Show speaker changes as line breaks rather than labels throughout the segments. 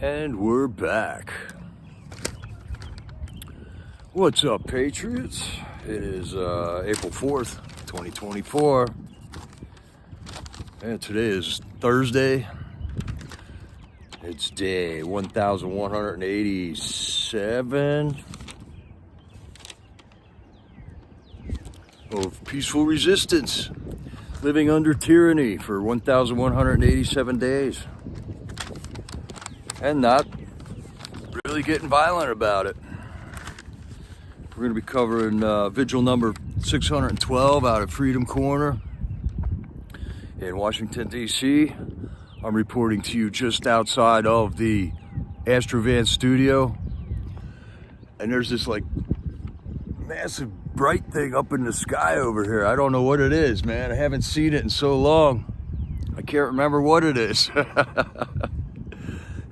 And we're back. What's up, Patriots? It is April 4th, 2024. And today is Thursday. It's day 1187 of peaceful resistance, living under tyranny for 1187 days. And not really getting violent about it. We're going to be covering Vigil number 612 out of Freedom Corner in Washington, D.C. I'm reporting to you just outside of the Astrovan studio. And there's this like massive bright thing up in the sky over here. I don't know what it is, man. I haven't seen it in so long. I can't remember what it is.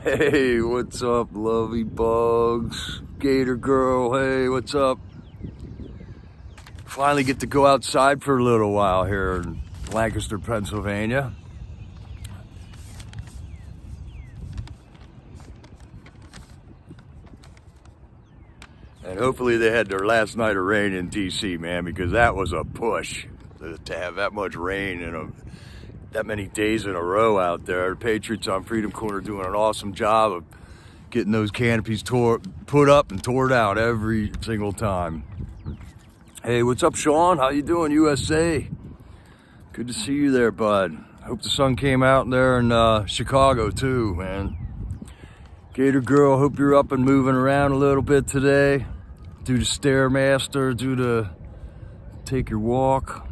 Hey, what's up, lovey bugs? Gator girl, hey, what's up? Finally get to go outside for a little while here in Lancaster, Pennsylvania. And hopefully they had their last night of rain in DC, man, because that was a push to have that much rain in that many days in a row out there. The Patriots on Freedom Corner doing an awesome job of getting those canopies put up and tore down every single time. Hey, what's up, Sean? How you doing, USA? Good to see you there, bud. I hope the sun came out there in Chicago too, man. Gator girl, hope you're up and moving around a little bit today. Do the Stairmaster, take your walk.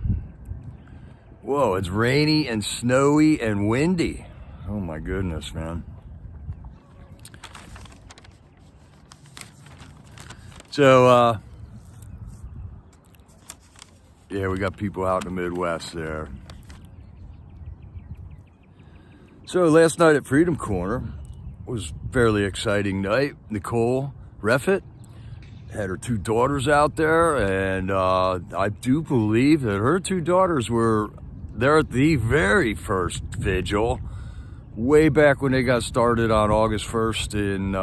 Whoa, it's rainy and snowy and windy. Oh my goodness, man. So, yeah, we got people out in the Midwest there. So last night at Freedom Corner was a fairly exciting night. Nicole Reffitt had her two daughters out there, and I do believe that her two daughters were there at the very first vigil, way back when they got started on August 1st in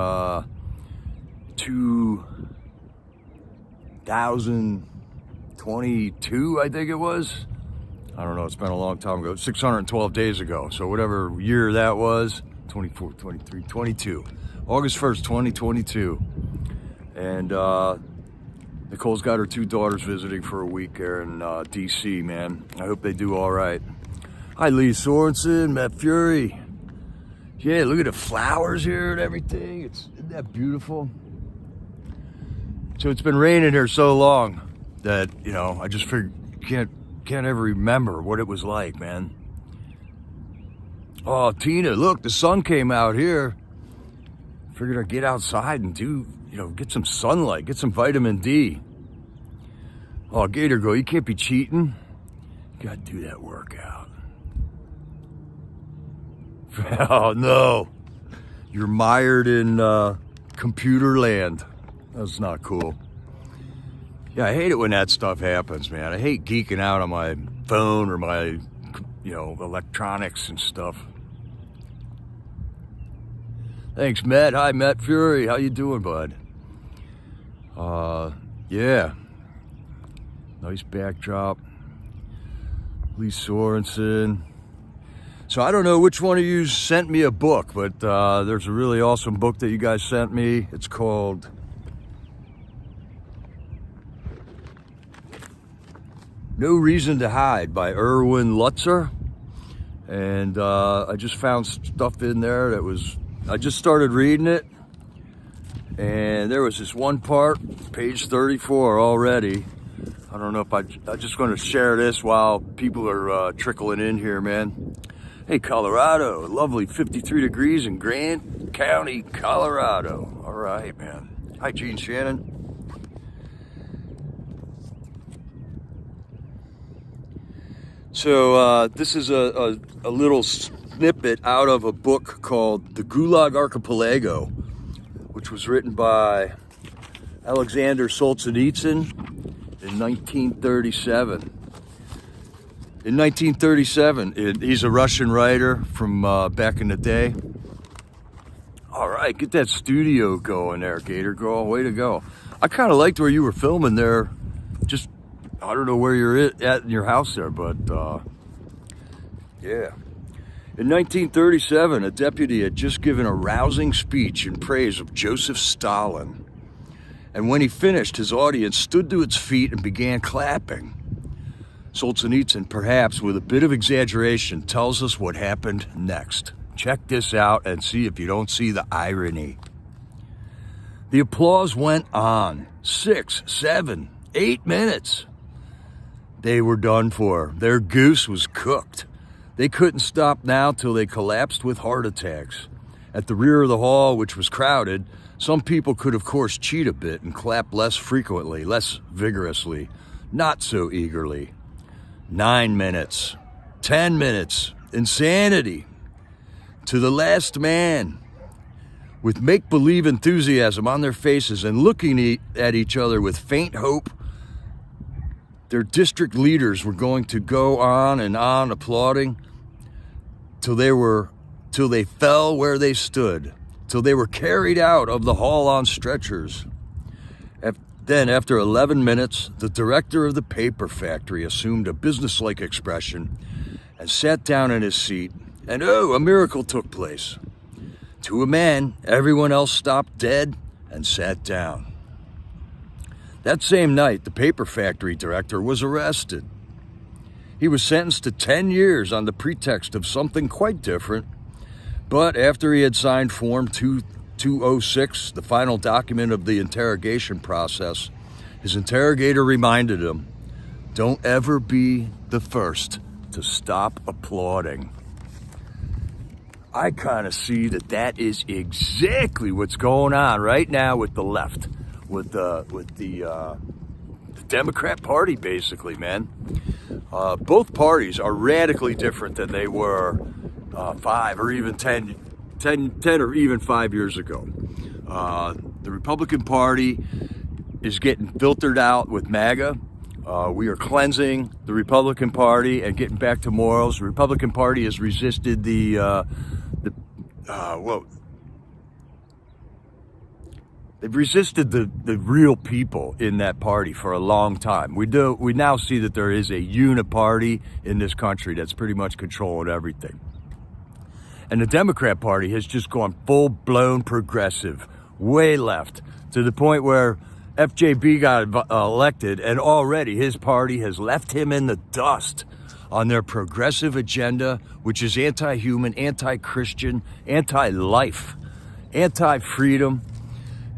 2022, I think it was. I don't know, it's been a long time ago, 612 days ago. So whatever year that was, 24, 23, 22. August 1st, 2022. And Nicole's got her two daughters visiting for a week there in DC, man. I hope they do all right. Hi, Lee Sorensen, Matt Fury. Yeah, look at the flowers here and everything. Isn't that beautiful? So it's been raining here so long that, you know, I just figured can't ever remember what it was like, man. Oh, Tina, look, the sun came out here. Figured I'd get outside and get some sunlight, get some vitamin D. Oh, Gator girl, you can't be cheating. You gotta do that workout. Oh no, you're mired in computer land. That's not cool. Yeah, I hate it when that stuff happens, man. I hate geeking out on my phone or my, electronics and stuff. Thanks, Matt. Hi, Matt Fury. How you doing, bud? Yeah. Nice backdrop. Lee Sorensen. So I don't know which one of you sent me a book, but there's a really awesome book that you guys sent me. It's called No Reason to Hide by Erwin Lutzer. And I just found stuff in there that I just started reading it. And there was this one part, page 34 already. I don't know if I'm just going to share this while people are trickling in here, man. Hey, Colorado, lovely 53 degrees in Grant County, Colorado. All right, man. Hi, Gene Shannon. So this is a little snippet out of a book called The Gulag Archipelago, which was written by Alexander Solzhenitsyn in 1937. In 1937, he's a Russian writer from back in the day. All right, get that studio going there, Gator Girl. Way to go. I kind of liked where you were filming there. Just, I don't know where you're at in your house there, but yeah. In 1937, a deputy had just given a rousing speech in praise of Joseph Stalin. And when he finished, his audience stood to its feet and began clapping. Solzhenitsyn, perhaps with a bit of exaggeration, tells us what happened next. Check this out and see if you don't see the irony. The applause went on 6, 7, 8 minutes. They were done for. Their goose was cooked. They couldn't stop now till they collapsed with heart attacks. At the rear of the hall, which was crowded, some people could, of course, cheat a bit and clap less frequently, less vigorously, not so eagerly. 9 minutes, 10 minutes, insanity. To the last man, with make-believe enthusiasm on their faces and looking at each other with faint hope, their district leaders were going to go on and on applauding till they fell where they stood, till they were carried out of the hall on stretchers. Then, after 11 minutes, the director of the paper factory assumed a businesslike expression and sat down in his seat. And oh, a miracle took place. To a man, everyone else stopped dead and sat down. That same night, the paper factory director was arrested. He was sentenced to 10 years on the pretext of something quite different. But after he had signed Form 206, the final document of the interrogation process, his interrogator reminded him, "Don't ever be the first to stop applauding." I kind of see that is exactly what's going on right now with the left, with the Democrat Party, basically, man. Both parties are radically different than they were 5 or even 10 or even 5 years ago. The Republican Party is getting filtered out with MAGA. We are cleansing the Republican Party and getting back to morals. The Republican Party has resisted they've resisted the real people in that party for a long time. We now see that there is a uniparty in this country that's pretty much controlling everything. And the Democrat Party has just gone full-blown progressive, way left, to the point where FJB got elected, and already his party has left him in the dust on their progressive agenda, which is anti-human, anti-Christian, anti-life, anti-freedom.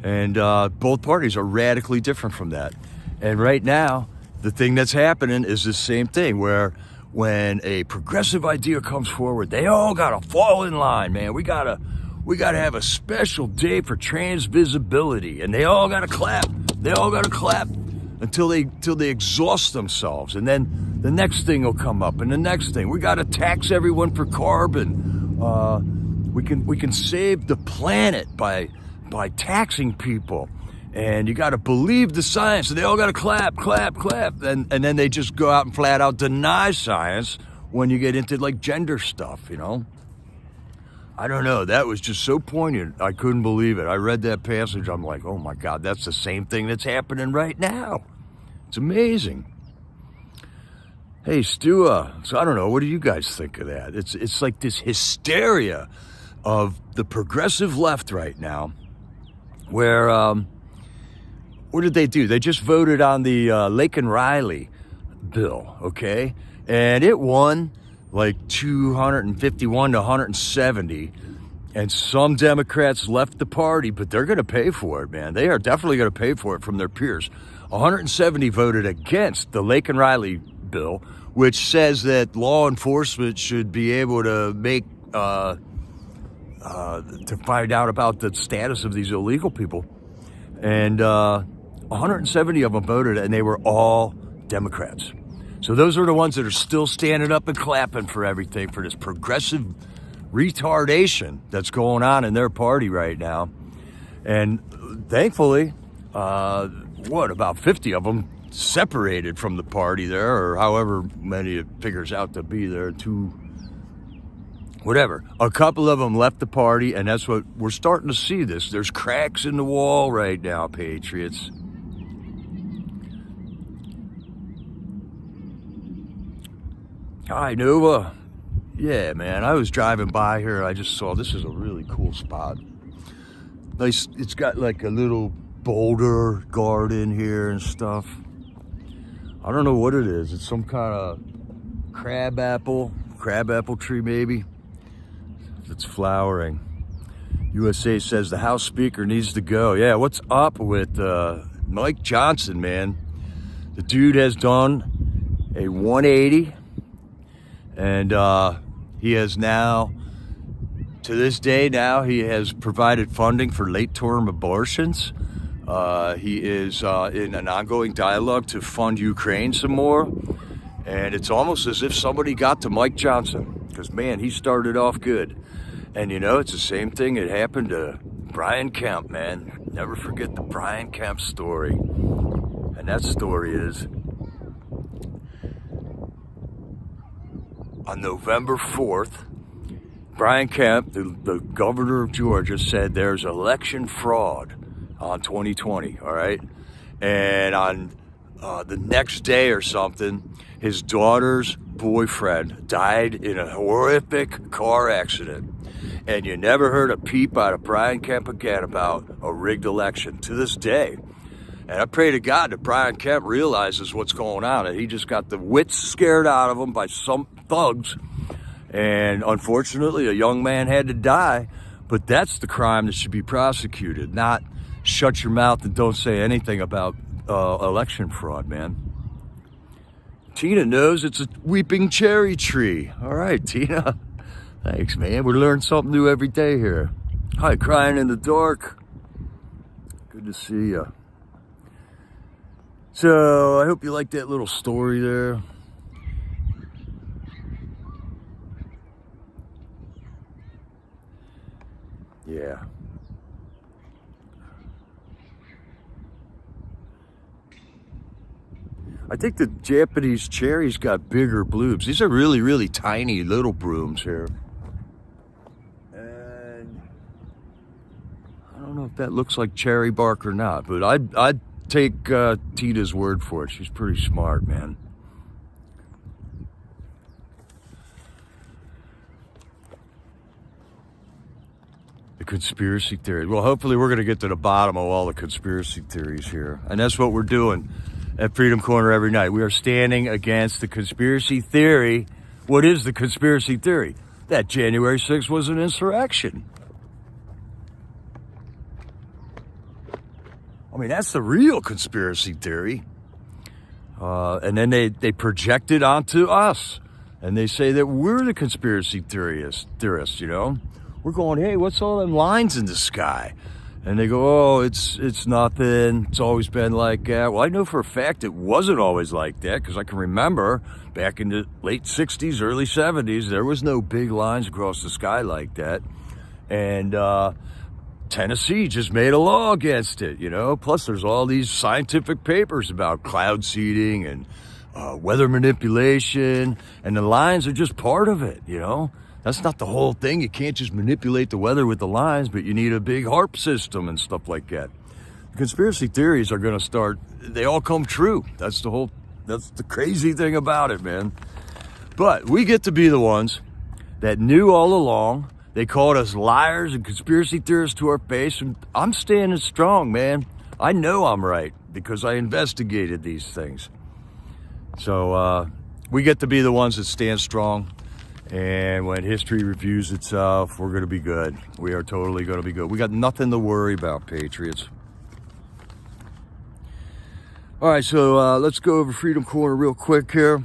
And both parties are radically different from that. And right now, the thing that's happening is the same thing, where when a progressive idea comes forward, they all gotta fall in line, man. We gotta have a special day for trans visibility, and they all gotta clap. They all gotta clap until they exhaust themselves, and then the next thing will come up, and the next thing. We gotta tax everyone for carbon. We can save the planet by taxing people. And you got to believe the science. And they all got to clap. And then they just go out and flat out deny science when you get into like gender stuff, you know? I don't know. That was just so poignant. I couldn't believe it. I read that passage. I'm like, oh my God, that's the same thing that's happening right now. It's amazing. Hey, Stu, so I don't know. What do you guys think of that? It's like this hysteria of the progressive left right now where, what did they do? They just voted on the Lake and Riley bill, okay? And it won like 251 to 170. And some Democrats left the party, but they're going to pay for it, man. They are definitely going to pay for it from their peers. 170 voted against the Lake and Riley bill, which says that law enforcement should be able to make, to find out about the status of these illegal people. And 170 of them voted, and they were all Democrats. So those are the ones that are still standing up and clapping for everything, for this progressive retardation that's going on in their party right now. And thankfully, about 50 of them separated from the party there, or however many it figures out to be there, whatever. A couple of them left the party, and that's what we're starting to see this. There's cracks in the wall right now, Patriots. Hi, Nova. Yeah, man, I was driving by here. I just saw this is a really cool spot. Nice. It's got like a little boulder garden here and stuff. I don't know what it is. It's some kind of crab apple tree maybe. It's flowering. USA says the House Speaker needs to go. Yeah, what's up with Mike Johnson, man? The dude has done a 180. And he has now, to this day now, he has provided funding for late-term abortions. He is in an ongoing dialogue to fund Ukraine some more. And it's almost as if somebody got to Mike Johnson. Because, man, he started off good. And, you know, it's the same thing that happened to Brian Kemp, man. Never forget the Brian Kemp story. And that story is, on November 4th, Brian Kemp, the governor of Georgia, said there's election fraud on 2020, all right? And on the next day or something, his daughter's boyfriend died in a horrific car accident. And you never heard a peep out of Brian Kemp again about a rigged election to this day. And I pray to God that Brian Kemp realizes what's going on, and he just got the wits scared out of him by some thugs. And unfortunately, a young man had to die. But that's the crime that should be prosecuted, not shut your mouth and don't say anything about election fraud, man. Tina knows it's a weeping cherry tree. All right, Tina. Thanks, man. We learn something new every day here. Hi, Crying in the Dark. Good to see you. So I hope you like that little story there. Yeah. I think the Japanese cherries got bigger blooms. These are really, really tiny little brooms here. And I don't know if that looks like cherry bark or not, but I'd take Tita's word for it. She's pretty smart, man. The conspiracy theory. Well, hopefully we're going to get to the bottom of all the conspiracy theories here. And that's what we're doing at Freedom Corner every night. We are standing against the conspiracy theory. What is the conspiracy theory? That January 6th was an insurrection. I mean, that's the real conspiracy theory. And then they project it onto us. And they say that we're the conspiracy theorists, you know. We're going, hey, what's all them lines in the sky? And they go, oh, it's nothing. It's always been like that. Well, I know for a fact it wasn't always like that, because I can remember back in the late 60s, early 70s, there was no big lines across the sky like that. And Tennessee just made a law against it, you know. Plus, there's all these scientific papers about cloud seeding and weather manipulation, and the lines are just part of it, you know. That's not the whole thing. You can't just manipulate the weather with the lines, but you need a big HARP system and stuff like that. The conspiracy theories are going to start, they all come true. That's the crazy thing about it, man. But we get to be the ones that knew all along. They called us liars and conspiracy theorists to our face, and I'm standing strong, man. I know I'm right because I investigated these things. So we get to be the ones that stand strong. And when history reviews itself, we're going to be good. We are totally going to be good. We got nothing to worry about, Patriots. All right, so let's go over Freedom Corner real quick here.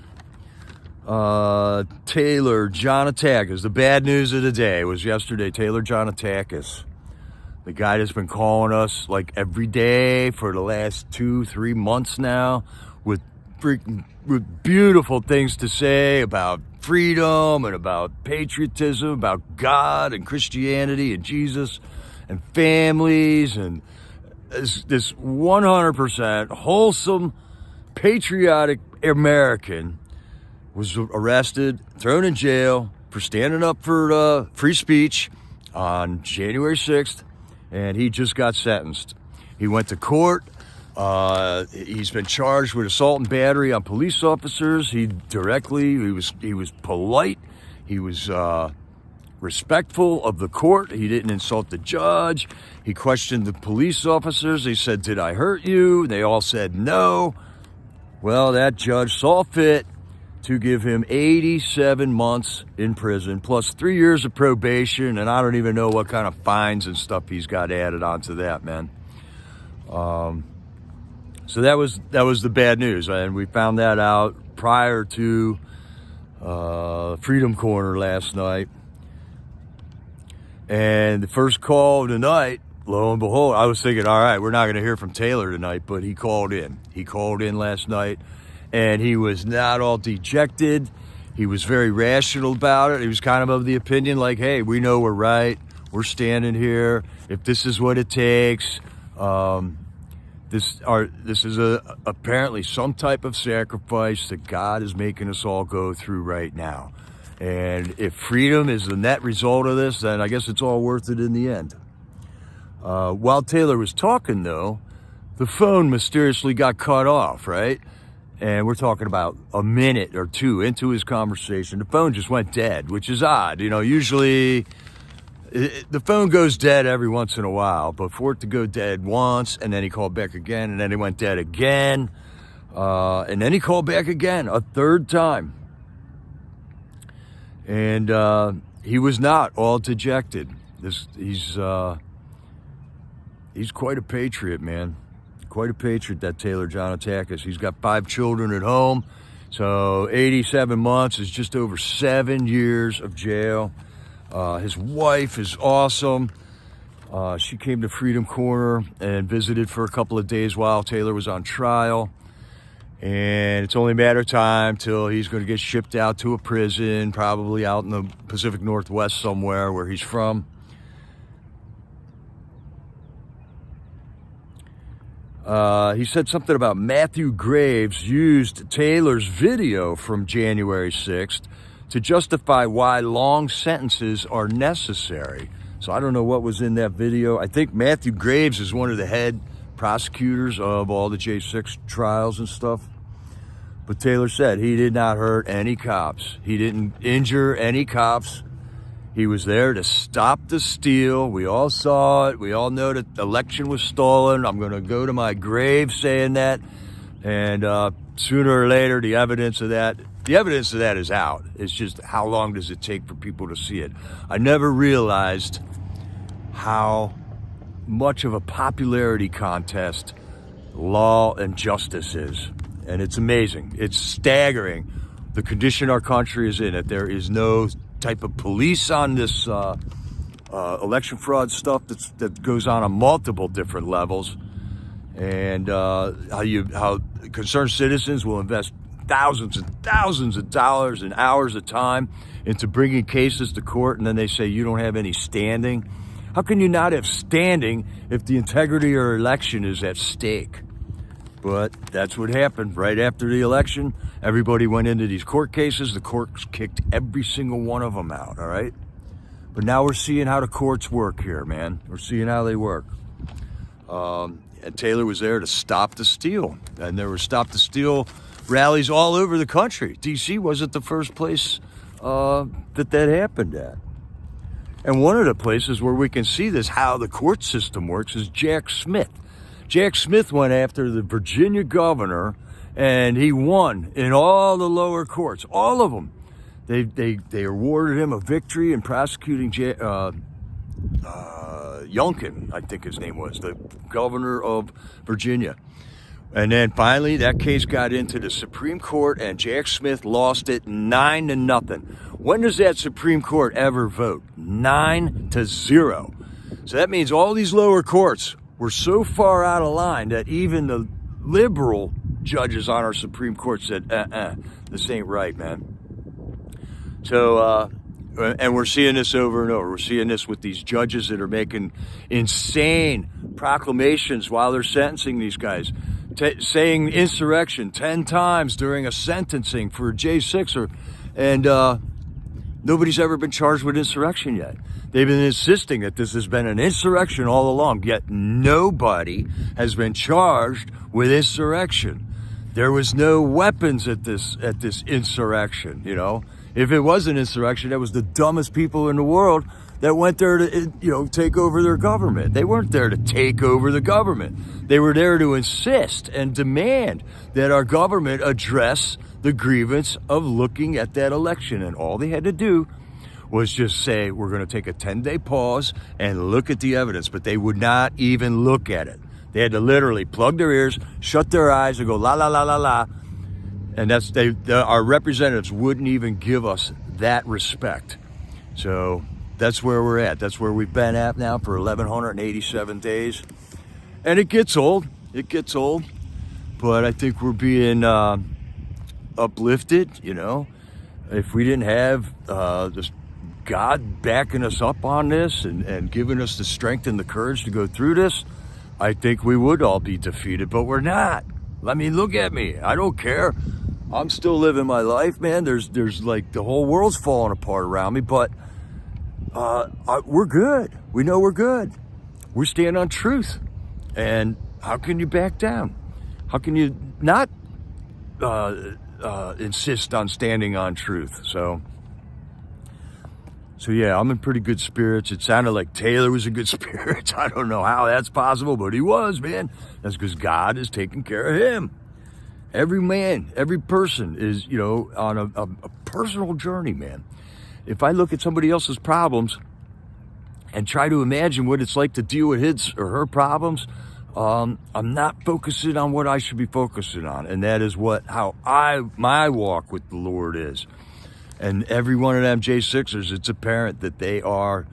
Taylor Jonatakis. The bad news of the day was yesterday. Taylor Jonatakis, the guy that's been calling us like every day for the last 2-3 months now with beautiful things to say about freedom and about patriotism, about God and Christianity and Jesus and families, and this 100% wholesome, patriotic American was arrested, thrown in jail for standing up for free speech on January 6th, and he just got sentenced. He went to court. He's been charged with assault and battery on police officers. He was polite. He was respectful of the court. He didn't insult the judge. He questioned the police officers. He said, "Did I hurt you?" They all said no. Well, that judge saw fit to give him 87 months in prison, plus 3 years of probation, and I don't even know what kind of fines and stuff he's got added onto that, man. So that was the bad news, and we found that out prior to Freedom Corner last night. And the first call of the night, lo and behold, I was thinking, all right, we're not going to hear from Taylor tonight, but he called in. He called in last night, and he was not all dejected. He was very rational about it. He was kind of the opinion like, hey, we know we're right. We're standing here. If this is what it takes, this is apparently some type of sacrifice that God is making us all go through right now. And if freedom is the net result of this, then I guess it's all worth it in the end. While Taylor was talking, though, the phone mysteriously got cut off, right? And we're talking about a minute or two into his conversation. The phone just went dead, which is odd. You know, usually the phone goes dead every once in a while, but for it to go dead once, and then he called back again, and then it went dead again, and then he called back again a third time. And he was not all dejected. He's quite a patriot, man. Quite a patriot, that Taylor John Atakis. He's got 5 children at home. So 87 months is just over 7 years of jail. His wife is awesome. She came to Freedom Corner and visited for a couple of days while Taylor was on trial. And it's only a matter of time till he's going to get shipped out to a prison, probably out in the Pacific Northwest somewhere where he's from. He said something about Matthew Graves used Taylor's video from January 6th to justify why long sentences are necessary. So I don't know what was in that video. I think Matthew Graves is one of the head prosecutors of all the J6 trials and stuff. But Taylor said he did not hurt any cops. He didn't injure any cops. He was there to stop the steal. We all saw it. We all know that the election was stolen. I'm going to go to my grave saying that. And sooner or later, the evidence of that is out. It's just how long does it take for people to see it? I never realized how much of a popularity contest law and justice is. And it's amazing. It's staggering the condition our country is in. That there is no type of police on this election fraud stuff that goes on multiple different levels, and how concerned citizens will invest thousands and thousands of dollars and hours of time into bringing cases to court, and then they say you don't have any standing. How can you not have standing if the integrity of your election is at stake? But that's what happened right after the election. Everybody went into these court cases. The courts kicked every single one of them out, all right? But now we're seeing how the courts work here, man. We're seeing how they work. And Taylor was there to stop the steal. And there were stop the steal rallies all over the country. D.C. wasn't the first place that happened at. And one of the places where we can see this, how the court system works, is Jack Smith. Jack Smith went after the Virginia governor, and he won in all the lower courts, all of them. They awarded him a victory in prosecuting Youngkin, I think his name was, the governor of Virginia. And then finally, that case got into the Supreme Court, and Jack Smith lost it 9-0. When does that Supreme Court ever vote? 9-0. So that means all these lower courts were so far out of line that even the liberal judges on our Supreme Court said, this ain't right, man. So, and we're seeing this over and over. We're seeing this with these judges that are making insane proclamations while they're sentencing these guys, saying insurrection 10 times during a sentencing for a J6er. And Nobody's ever been charged with insurrection yet. They've been insisting that this has been an insurrection all along, yet nobody has been charged with insurrection. There was no weapons at this insurrection, you know. If it was an insurrection, that was the dumbest people in the world that went there to, you know, take over their government. They weren't there to take over the government. They were there to insist and demand that our government address the grievance of looking at that election. And all they had to do was just say, we're going to take a 10-day pause and look at the evidence. But they would not even look at it. They had to literally plug their ears, shut their eyes, and go, la, la, la, la, la. And our representatives wouldn't even give us that respect. So that's where we're at. That's where we've been at now for 1,187 days. And it gets old. It gets old. But I think we're being uplifted, you know. If we didn't have this God backing us up on this and giving us the strength and the courage to go through this, I think we would all be defeated. But we're not. I mean, look at me. I don't care. I'm still living my life, man. There's like the whole world's falling apart around me, but we're good. We know we're good. We stand on truth. And how can you back down? How can you not insist on standing on truth? So yeah, I'm in pretty good spirits. It sounded like Taylor was in good spirits. I don't know how that's possible, but he was, man. That's because God is taking care of him. Every man, every person is, you know, on a personal journey, man. If I look at somebody else's problems and try to imagine what it's like to deal with his or her problems, I'm not focusing on what I should be focusing on. And that is how my walk with the Lord is. And every one of them J6ers, it's apparent that they are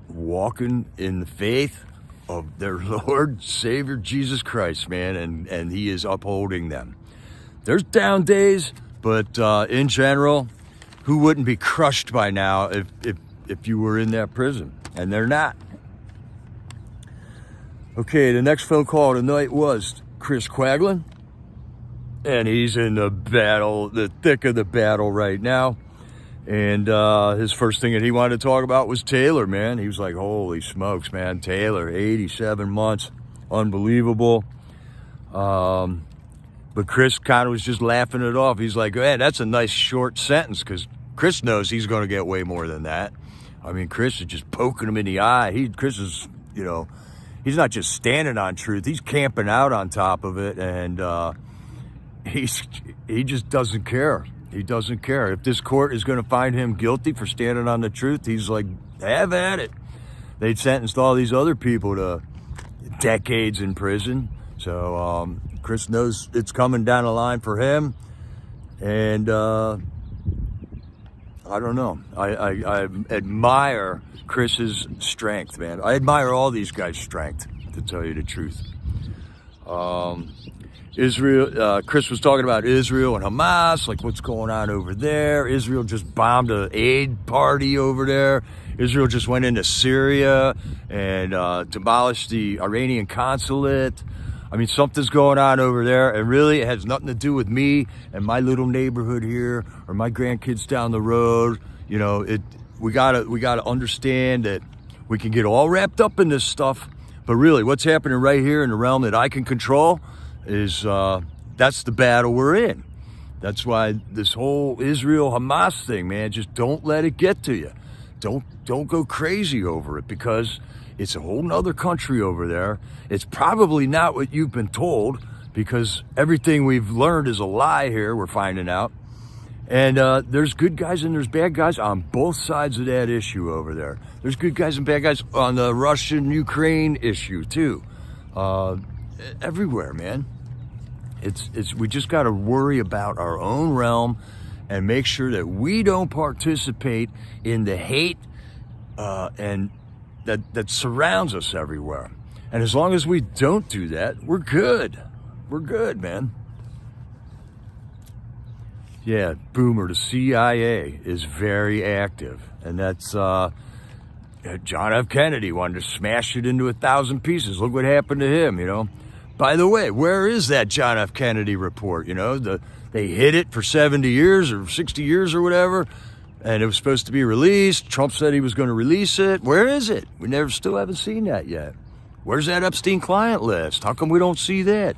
walking in the faith of their Lord, Savior, Jesus Christ, man, and he is upholding them. There's down days, but in general, who wouldn't be crushed by now if you were in that prison? And they're not. Okay, the next phone call tonight was Chris Quaglin, and he's in the battle, the thick of the battle right now. And his first thing that he wanted to talk about was Taylor, man. He was like, holy smokes, man. Taylor, 87 months. Unbelievable. But Chris kind of was just laughing it off. He's like, man, that's a nice short sentence, because Chris knows he's going to get way more than that. I mean, Chris is just poking him in the eye. Chris is, you know, he's not just standing on truth. He's camping out on top of it. And he just doesn't care. He doesn't care. If this court is going to find him guilty for standing on the truth, he's like, have at it. They'd sentenced all these other people to decades in prison. So Chris knows it's coming down the line for him. And I don't know. I admire Chris's strength, man. I admire all these guys' strength, to tell you the truth. Israel, Chris was talking about Israel and Hamas, like what's going on over there. Israel just bombed an aid party over there. Israel just went into Syria and demolished the Iranian consulate. I mean, something's going on over there, and really it has nothing to do with me and my little neighborhood here or my grandkids down the road. You know, we gotta understand that we can get all wrapped up in this stuff, but really what's happening right here in the realm that I can control is that's the battle we're in. That's why this whole Israel-Hamas thing, man, just don't let it get to you. Don't go crazy over it, because it's a whole nother country over there. It's probably not what you've been told, because everything we've learned is a lie here, we're finding out. And there's good guys and there's bad guys on both sides of that issue over there. There's good guys and bad guys on the Russian-Ukraine issue too. Everywhere, man. We just got to worry about our own realm and make sure that we don't participate in the hate and that surrounds us everywhere. And as long as we don't do that, we're good. We're good, man. Yeah, Boomer, the CIA is very active, and that's John F. Kennedy wanted to smash it into 1,000 pieces. Look what happened to him, you know. By the way, where is that John F. Kennedy report? You know, they hid it for 70 years or 60 years or whatever. And it was supposed to be released. Trump said he was going to release it. Where is it? We still haven't seen that yet. Where's that Epstein client list? How come we don't see that?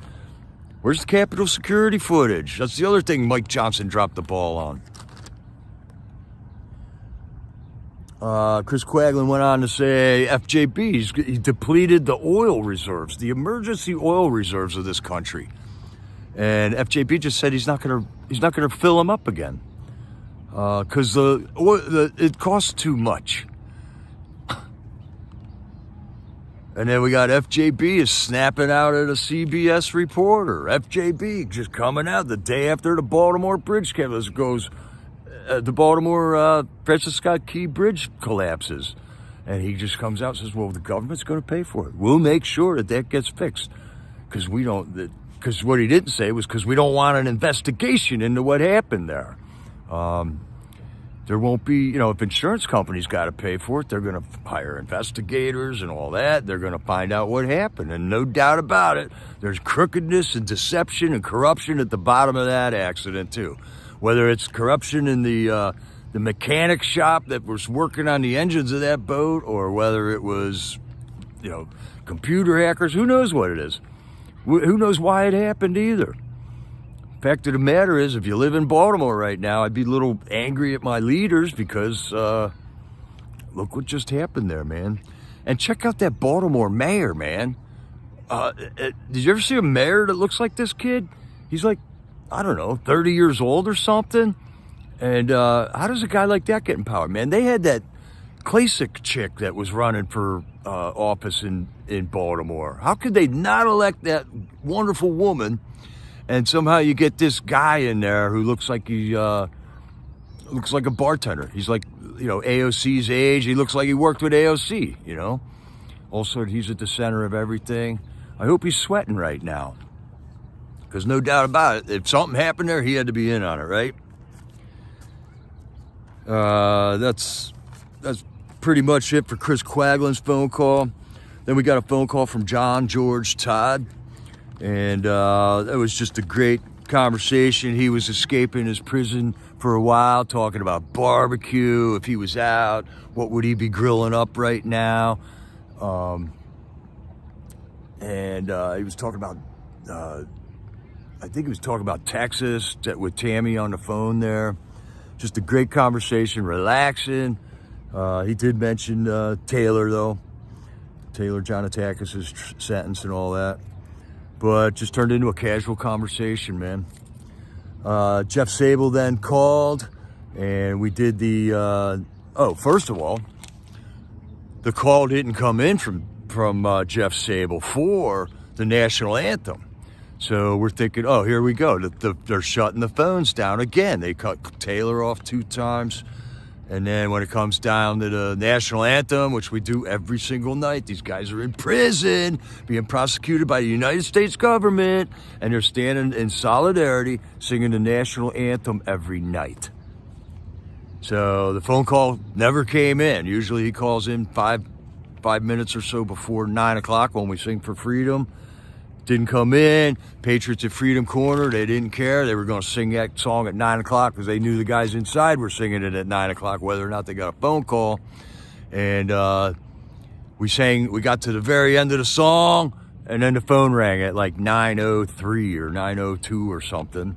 Where's the Capitol security footage? That's the other thing Mike Johnson dropped the ball on. Chris Quagland went on to say FJB, he depleted the oil reserves, the emergency oil reserves of this country. And FJB just said he's not gonna fill them up again. Because it costs too much. And then we got FJB is snapping out at a CBS reporter. FJB just coming out the day after the Baltimore bridge goes, the Baltimore Francis Scott Key Bridge collapses. And he just comes out and says, well, the government's going to pay for it. We'll make sure that gets fixed. Because what he didn't say was because we don't want an investigation into what happened there. There won't be, if insurance companies got to pay for it, they're going to hire investigators and all that. They're going to find out what happened. And no doubt about it, there's crookedness and deception and corruption at the bottom of that accident, too. Whether it's corruption in the mechanic shop that was working on the engines of that boat, or whether it was, computer hackers, who knows what it is. Who knows why it happened either. Fact of the matter is, if you live in Baltimore right now, I'd be a little angry at my leaders because look what just happened there, man. And check out that Baltimore mayor, man. Did you ever see a mayor that looks like this kid? He's like, I don't know, 30 years old or something. And how does a guy like that get in power, man? They had that Klasick chick that was running for office in Baltimore. How could they not elect that wonderful woman? And somehow you get this guy in there who looks like a bartender. He's like, AOC's age. He looks like he worked with AOC, Also, he's at the center of everything. I hope he's sweating right now. Because no doubt about it, if something happened there, he had to be in on it, right? That's pretty much it for Chris Quagland's phone call. Then we got a phone call from John George Todd. And that was just a great conversation. He was escaping his prison for a while, talking about barbecue. If he was out, what would he be grilling up right now? And he was talking about, I think he was talking about Texas with Tammy on the phone there. Just a great conversation, relaxing. He did mention Taylor, though. Taylor Jonatakis' sentence and all that. But just turned into a casual conversation, man. Jeff Sable then called, and we did first of all, the call didn't come in from Jeff Sable for the national anthem. So we're thinking, oh, here we go. They're shutting the phones down again. They cut Taylor off 2 times. And then when it comes down to the national anthem, which we do every single night, these guys are in prison, being prosecuted by the United States government, and they're standing in solidarity, singing the national anthem every night. So the phone call never came in. Usually he calls in five minutes or so before 9 o'clock when we sing for freedom. Didn't come in. Patriots at Freedom Corner, they didn't care. They were going to sing that song at 9 o'clock because they knew the guys inside were singing it at 9 o'clock, whether or not they got a phone call. And we got to the very end of the song, and then the phone rang at like 9:03 or 9:02 or something.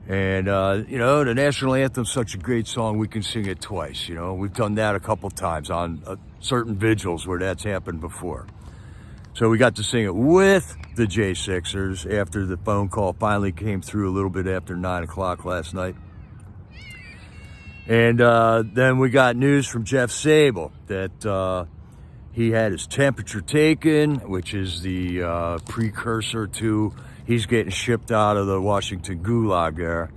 And, the national anthem's such a great song, we can sing it twice, We've done that a couple times on certain vigils where that's happened before. So we got to sing it with the J6ers after the phone call finally came through a little bit after 9 o'clock last night. And then we got news from Jeff Sable that he had his temperature taken, which is the precursor to he's getting shipped out of the Washington Gulag there,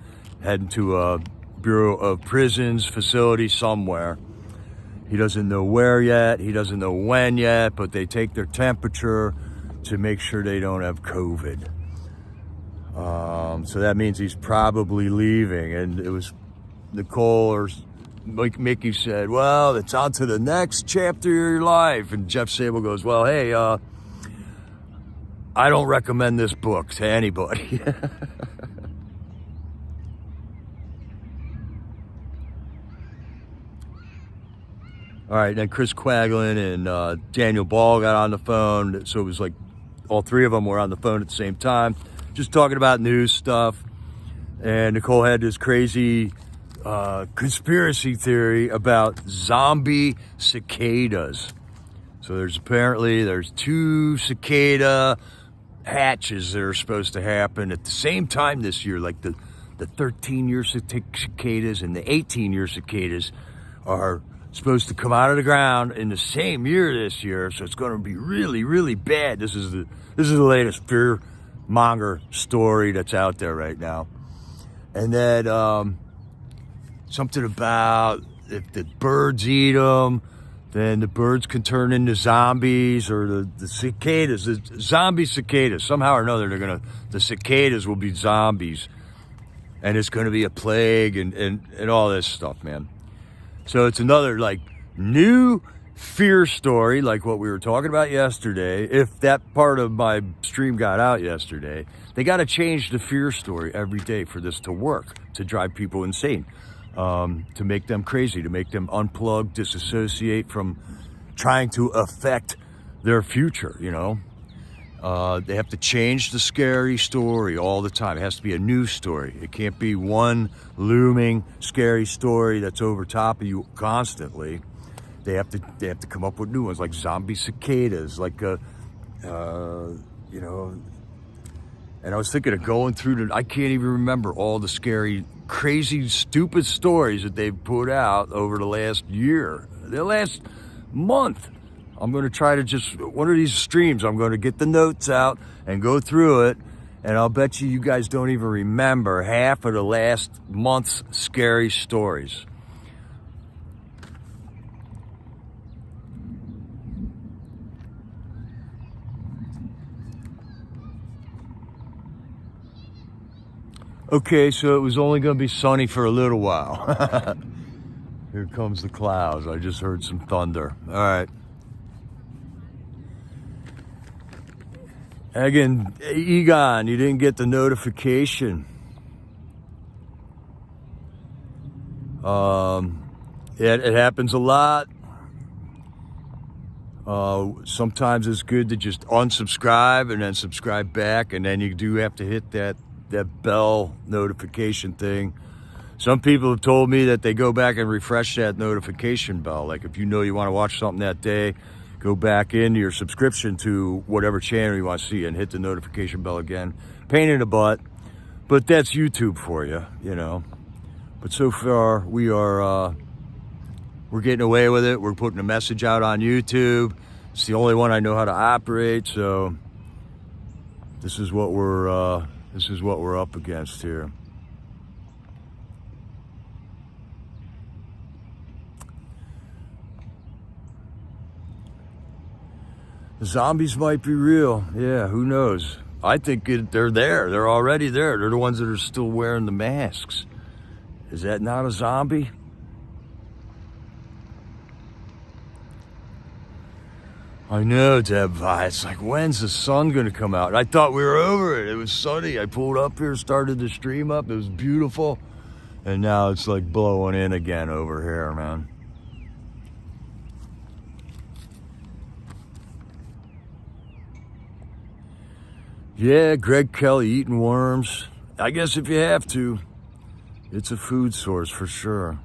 heading to a Bureau of Prisons facility somewhere. He doesn't know where yet. He doesn't know when yet, but they take their temperature to make sure they don't have COVID. So that means he's probably leaving. And it was Nicole or Mickey said, well, it's on to the next chapter of your life. And Jeff Sable goes, well, hey, I don't recommend this book to anybody. All right, then Chris Quaglin and Daniel Ball got on the phone. So it was like all three of them were on the phone at the same time, just talking about news stuff. And Nicole had this crazy conspiracy theory about zombie cicadas. So there's two cicada hatches that are supposed to happen at the same time this year, like the 13-year cicadas and the 18-year cicadas are supposed to come out of the ground in the same year this year. So it's going to be really, really bad. This is the latest fear monger story that's out there right now. And then something about if the birds eat them, then the birds can turn into zombies, or the cicadas, the zombie cicadas. Somehow or another, the cicadas will be zombies, and it's gonna be a plague and all this stuff, man. So it's another like new fear story, like what we were talking about yesterday. If that part of my stream got out yesterday, they got to change the fear story every day for this to work, to drive people insane. To make them crazy, to make them unplug, disassociate from trying to affect their future, you know? They have to change the scary story all the time. It has to be a new story. It can't be one looming scary story that's over top of you constantly. They have to come up with new ones, like zombie cicadas, like, you know. And I was thinking of going through I can't even remember all the scary, crazy, stupid stories that they've put out over the last year, the last month. I'm going to try to just, one of these streams, I'm going to get the notes out and go through it. And I'll bet you guys don't even remember half of the last month's scary stories. Okay, so it was only going to be sunny for a little while. Here comes the clouds. I just heard some thunder. All right. Again, Egon, you didn't get the notification. It happens a lot. Sometimes it's good to just unsubscribe and then subscribe back, and then you do have to hit that bell notification thing. Some people have told me that they go back and refresh that notification bell. Like if you know you want to watch something that day, go back into your subscription to whatever channel you want to see and hit the notification bell again. Pain in the butt, but that's YouTube for you, you know. But so far we're getting away with it. We're putting a message out on YouTube. It's the only one I know how to operate, so this is what we're up against here. The zombies might be real. Yeah, who knows? I think they're there. They're already there. They're the ones that are still wearing the masks. Is that not a zombie? I know, Deb. It's like, when's the sun going to come out? I thought we were over it. It was sunny. I pulled up here, started the stream up. It was beautiful. And now it's like blowing in again over here, man. Yeah, Greg Kelly eating worms. I guess if you have to, it's a food source for sure.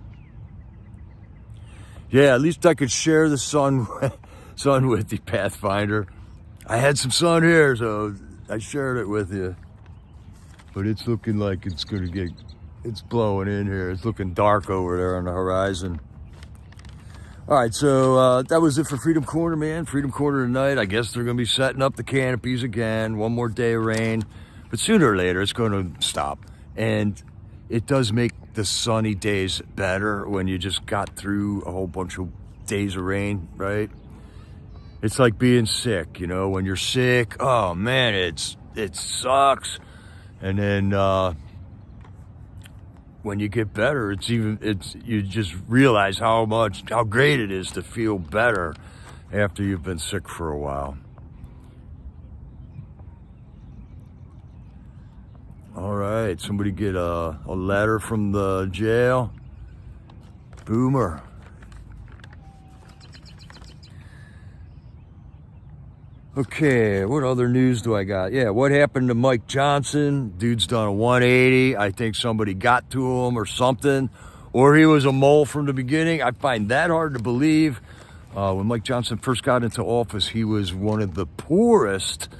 Yeah, at least I could share the sun with you, Pathfinder. I had some sun here, so I shared it with you. But it's looking like it's blowing in here. It's looking dark over there on the horizon. All right, so that was it for Freedom Corner, man. Freedom Corner tonight. I guess they're going to be setting up the canopies again. One more day of rain. But sooner or later, it's going to stop. And it does make the sunny days better when you just got through a whole bunch of days of rain, right? It's like being sick, you know? When you're sick, oh, man, it sucks. And then when you get better, you just realize how great it is to feel better after you've been sick for a while. All right, somebody get a letter from the jail. Boomer. Okay, what other news do I got? Yeah, what happened to Mike Johnson? Dude's done a 180. I think somebody got to him or something, or he was a mole from the beginning. I find that hard to believe. When Mike Johnson first got into office, he was one of the poorest,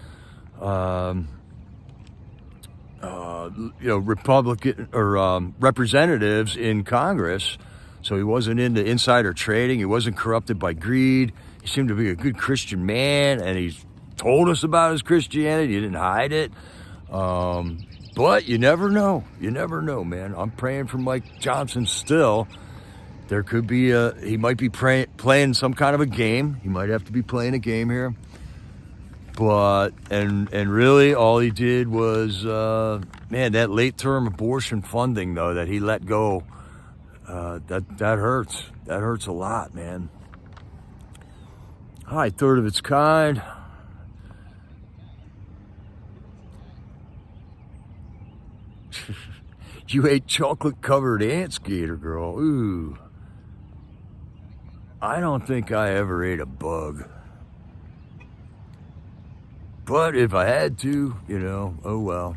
Republican or representatives in Congress. So he wasn't into insider trading. He wasn't corrupted by greed. He seemed to be a good Christian man, and he's told us about his Christianity. He didn't hide it. But you never know. You never know, man. I'm praying for Mike Johnson still. There could be he might be playing some kind of a game. He might have to be playing a game here. But, and really all he did was, that late-term abortion funding, though, that he let go, that hurts. That hurts a lot, man. Hi, third of its kind. You ate chocolate-covered ants, Gator Girl. Ooh. I don't think I ever ate a bug. But if I had to, oh well.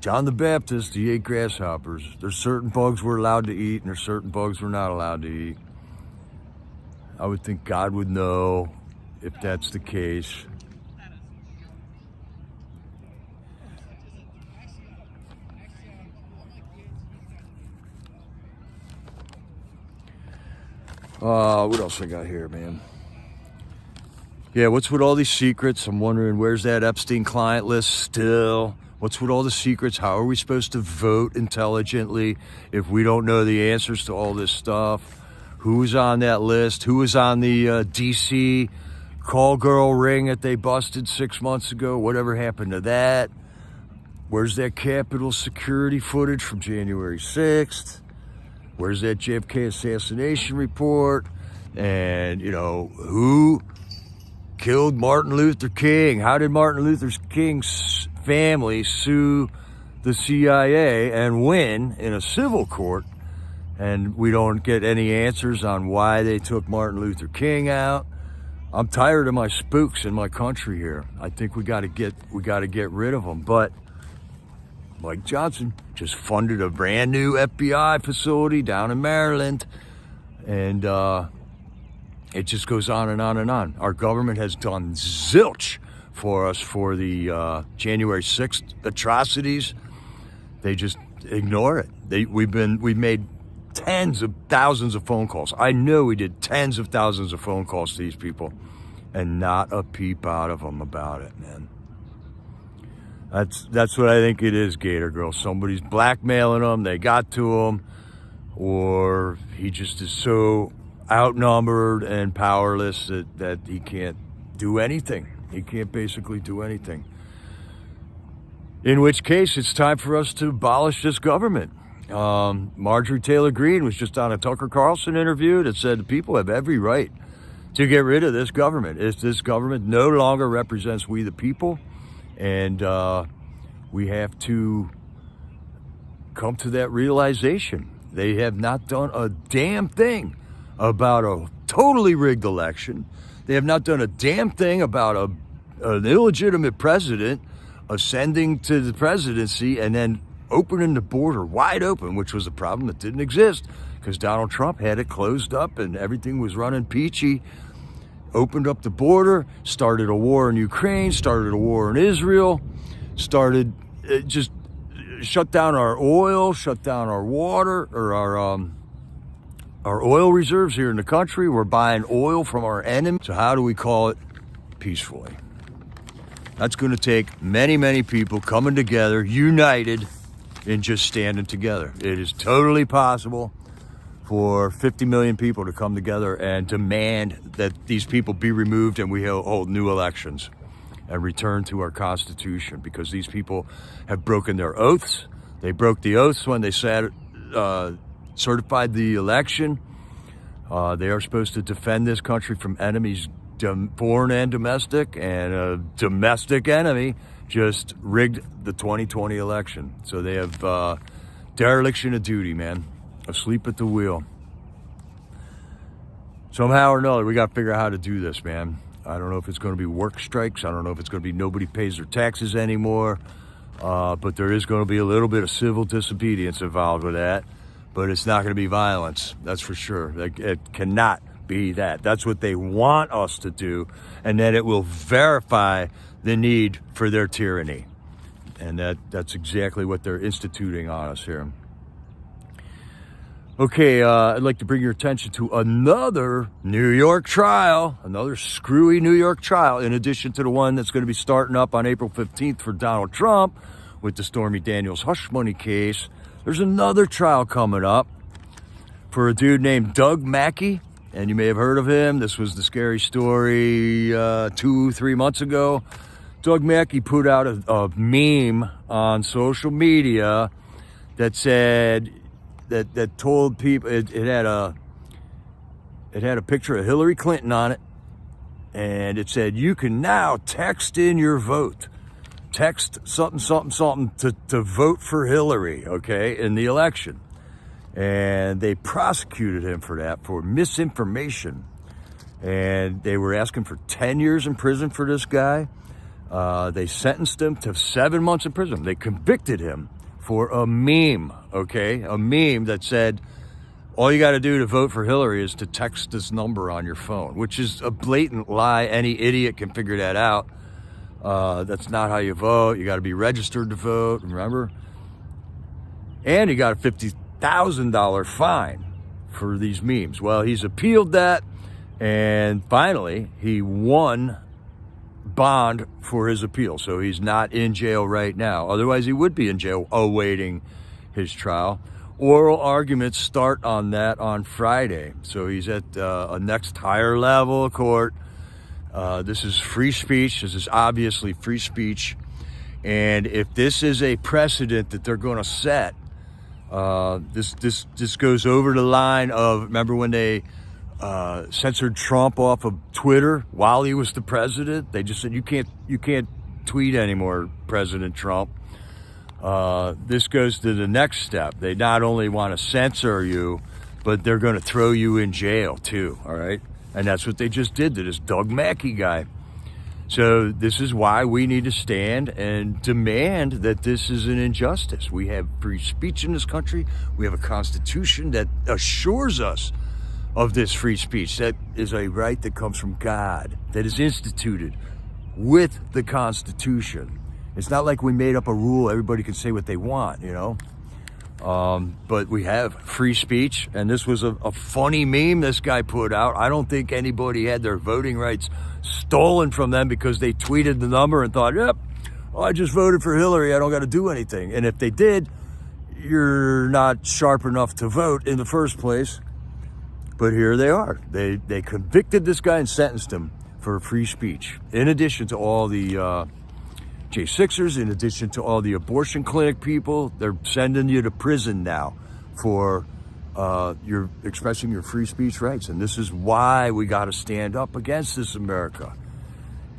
John the Baptist, he ate grasshoppers. There's certain bugs we're allowed to eat, and there's certain bugs we're not allowed to eat. I would think God would know if that's the case. What else I got here, man? Yeah, what's with all these secrets? I'm wondering, where's that Epstein client list still? What's with all the secrets? How are we supposed to vote intelligently if we don't know the answers to all this stuff? Who's on that list? Who was on the DC call girl ring that they busted 6 months ago? Whatever happened to that? Where's that Capitol security footage from January 6th? Where's that JFK assassination report? And, who killed Martin Luther King? How did Martin Luther King's family sue the CIA and win in a civil court? And we don't get any answers on why they took Martin Luther King out. I'm tired of my spooks in my country here. I think we got to get rid of them. But Mike Johnson just funded a brand new FBI facility down in Maryland, and it just goes on and on and on. Our government has done zilch for us for the January 6th atrocities. They just ignore it. We've made tens of thousands of phone calls. I know we did tens of thousands of phone calls to these people, and not a peep out of them about it, man. That's what I think it is, Gator Girl. Somebody's blackmailing them. They got to him, or he just is so outnumbered and powerless that he can't do anything. He can't basically do anything. In which case, it's time for us to abolish this government. Marjorie Taylor Greene was just on a Tucker Carlson interview that said the people have every right to get rid of this government. This government no longer represents we the people, and we have to come to that realization. They have not done a damn thing about a totally rigged election. They have not done a damn thing about an illegitimate president ascending to the presidency and then opening the border wide open, which was a problem that didn't exist because Donald Trump had it closed up and everything was running peachy. Opened up the border, started a war in Ukraine, started a war in Israel, just shut down our oil, shut down our water, or our oil reserves here in the country. We're buying oil from our enemy. So how do we call it peacefully? That's going to take many, many people coming together, united, and just standing together. It is totally possible for 50 million people to come together and demand that these people be removed and we hold new elections and return to our Constitution, because these people have broken their oaths. They broke the oaths when they certified the election. They are supposed to defend this country from enemies, foreign and domestic, and a domestic enemy just rigged the 2020 election. So they have dereliction of duty, man. Asleep at the wheel. Somehow or another, we got to figure out how to do this, man. I don't know if it's going to be work strikes. I don't know if it's going to be nobody pays their taxes anymore. But there is going to be a little bit of civil disobedience involved with that. But it's not going to be violence. That's for sure. It cannot be that. That's what they want us to do. And then it will verify the need for their tyranny. And that's exactly what they're instituting on us here. Okay, I'd like to bring your attention to another New York trial, another screwy New York trial, in addition to the one that's going to be starting up on April 15th for Donald Trump with the Stormy Daniels hush money case. There's another trial coming up for a dude named Doug Mackey, and you may have heard of him. This was the scary story 2-3 months ago. Doug Mackey put out a meme on social media that said, that told people, it had a picture of Hillary Clinton on it, and it said, you can now text in your vote. Text something, something, something to vote for Hillary, okay, in the election. And they prosecuted him for that, for misinformation. And they were asking for 10 years in prison for this guy. They sentenced him to 7 months in prison. They convicted him for a meme, okay? A meme that said, all you got to do to vote for Hillary is to text this number on your phone, which is a blatant lie. Any idiot can figure that out. That's not how you vote. You got to be registered to vote, remember? And he got a $50,000 fine for these memes. Well, he's appealed that, and finally, he won bond for his appeal, so he's not in jail right now. Otherwise, he would be in jail awaiting his trial. Oral arguments start on that on Friday, so he's at a next higher level of court. This is free speech. This is obviously free speech, and if this is a precedent that they're going to set, this goes over the line of, remember when they censored Trump off of Twitter while he was the president? They just said, you can't tweet anymore, President Trump. This goes to the next step. They not only want to censor you, but they're going to throw you in jail too, all right? And that's what they just did to this Doug Mackey guy. So this is why we need to stand and demand that this is an injustice. We have free speech in this country. We have a constitution that assures us of this free speech. That is a right that comes from God, that is instituted with the Constitution. It's not like we made up a rule, everybody can say what they want, you know? But we have free speech, and this was a funny meme this guy put out. I don't think anybody had their voting rights stolen from them because they tweeted the number and thought, yep, well, I just voted for Hillary, I don't got to do anything. And if they did, you're not sharp enough to vote in the first place. But here they are. They convicted this guy and sentenced him for free speech, in addition to all the J6ers, in addition to all the abortion clinic people. They're sending you to prison now for you're expressing your free speech rights. And this is why we got to stand up against this, America,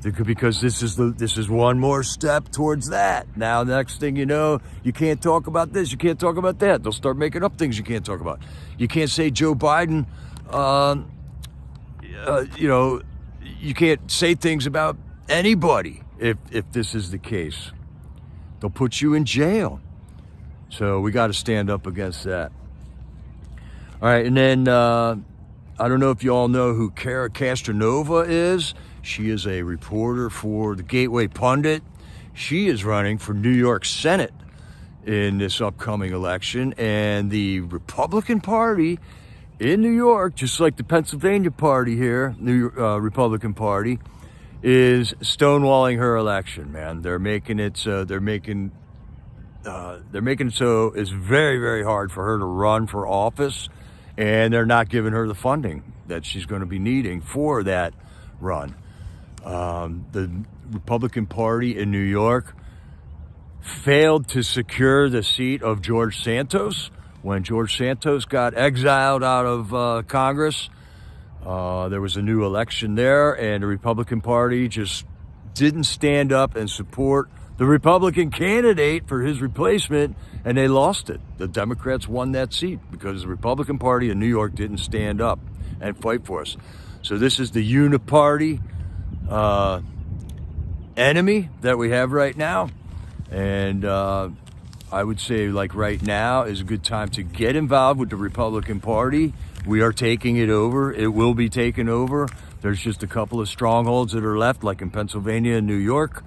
because this is one more step towards that. Now, next thing you know, you can't talk about this, you can't talk about that. They'll start making up things you can't talk about. You can't say Joe Biden, you know, you can't say things about anybody if this is the case. They'll put you in jail. So we got to stand up against that. All right, and then I don't know if you all know who Cara Castronova is. She is a reporter for the Gateway Pundit. She is running for New York Senate in this upcoming election, and the Republican Party in New York, just like the Pennsylvania Party here, Republican Party, is stonewalling her election. Man, they're making it so it's very, very hard for her to run for office, and they're not giving her the funding that she's going to be needing for that run. The Republican Party in New York failed to secure the seat of George Santos when George Santos got exiled out of Congress. There was a new election there, and the Republican Party just didn't stand up and support the Republican candidate for his replacement, and they lost it. The Democrats won that seat because the Republican Party in New York didn't stand up and fight for us. So this is the uniparty enemy that we have right now. And I would say, like, right now is a good time to get involved with the Republican Party. We are taking it over. It will be taken over. There's just a couple of strongholds that are left, like in Pennsylvania and New York.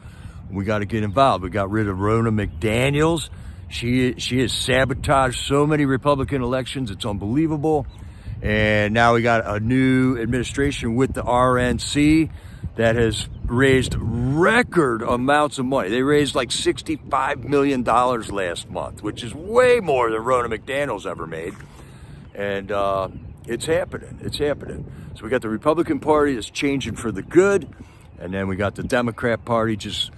We got to get involved. We got rid of Ronna McDaniels. She has sabotaged so many Republican elections. It's unbelievable. And now we got a new administration with the RNC that has raised record amounts of money. They raised like $65 million last month, which is way more than Ronna McDaniels ever made. And it's happening. It's happening. So we got the Republican Party that's changing for the good. And then we got the Democrat Party just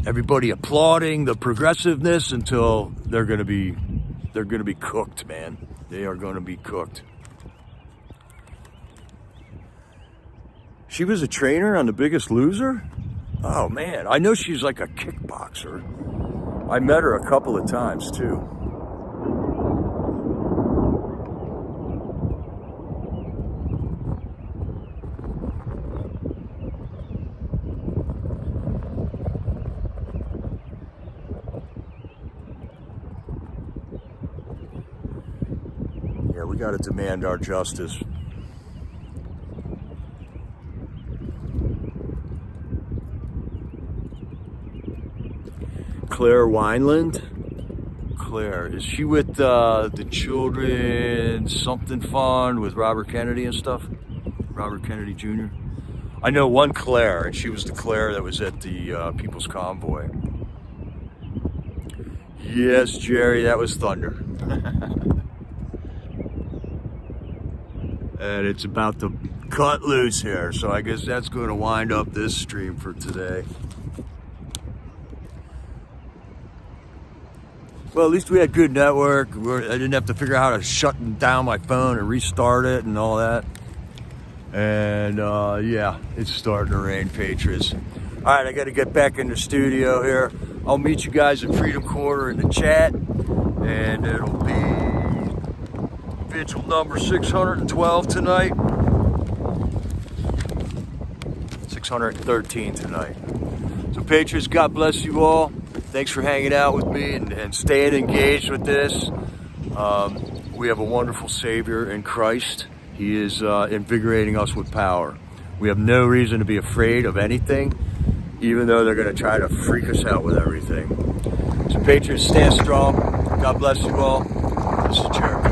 everybody applauding the progressiveness until they're going to be cooked, man. They are going to be cooked. She was a trainer on The Biggest Loser? Oh, man. I know she's like a kickboxer. I met her a couple of times, too. Yeah, we got to demand our justice. Claire Wineland. Claire, is she with the Children's Something Fund with Robert Kennedy and stuff? Robert Kennedy Jr.? I know one Claire, and she was the Claire that was at the People's Convoy. Yes, Jerry, that was thunder. And it's about to cut loose here, so I guess that's going to wind up this stream for today. Well, at least we had good network. I didn't have to figure out how to shut down my phone and restart it and all that. And yeah, it's starting to rain, Patriots. All right, I got to get back in the studio here. I'll meet you guys at Freedom Corner in the chat. And it'll be Vigil number 612 tonight. 613 tonight. So, Patriots, God bless you all. Thanks for hanging out with me and staying engaged with this. We have a wonderful Savior in Christ. He is invigorating us with power. We have no reason to be afraid of anything, even though they're going to try to freak us out with everything. So, Patriots, stand strong. God bless you all. This is Jeremy.